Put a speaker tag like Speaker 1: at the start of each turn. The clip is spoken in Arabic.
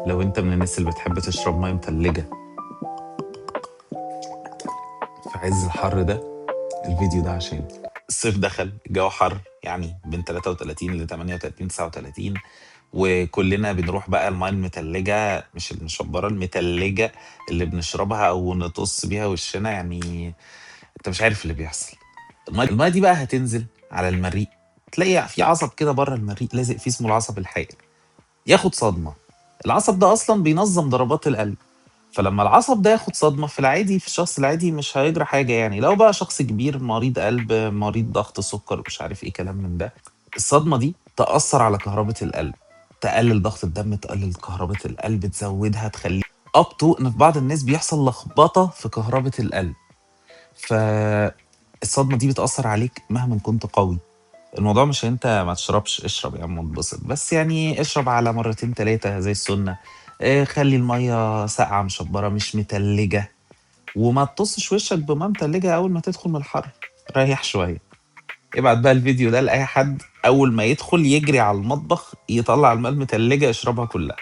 Speaker 1: لو انت من الناس اللي بتحب تشرب ميه متلجة في عز الحر ده، الفيديو ده عشان الصيف دخل، الجو حر يعني بين 33 ل 38 39، وكلنا بنروح بقى الميه المتلجة، مش المشبرة، المتلجة اللي بنشربها او نطص بيها وشنا يعني. انت مش عارف اللي بيحصل. الميه دي بقى هتنزل على المريء، تلاقي في عصب كده بره المريء لازق فيه اسمه العصب الحائر، ياخد صدمة. العصب ده اصلا بينظم ضربات القلب، فلما العصب ده ياخد صدمة في العادي، في الشخص العادي مش هيجرى حاجة يعني. لو بقى شخص كبير مريض قلب، مريض ضغط، سكر، مش عارف ايه كلام من ده، الصدمة دي تأثر على كهربة القلب، تقلل ضغط الدم، تقلل كهربة القلب، تزودها، تخليه اب تو ان في بعض الناس بيحصل لخبطة في كهربة القلب. فالصدمة دي بتأثر عليك مهما كنت قوي. الموضوع مش انت ما تشربش، اشرب يا عم واتبسط، بس يعني اشرب على مرتين تلاتة زي السنة. اه، خلي المية ساقعة مشبرة مش متلجة، وما تطصش وشك بماء متلجة أول ما تدخل من الحر. ريح شوية. ابعت بقى الفيديو ده لأي حد، أول ما يدخل يجري على المطبخ يطلع الماء المتلجة يشربها كلها.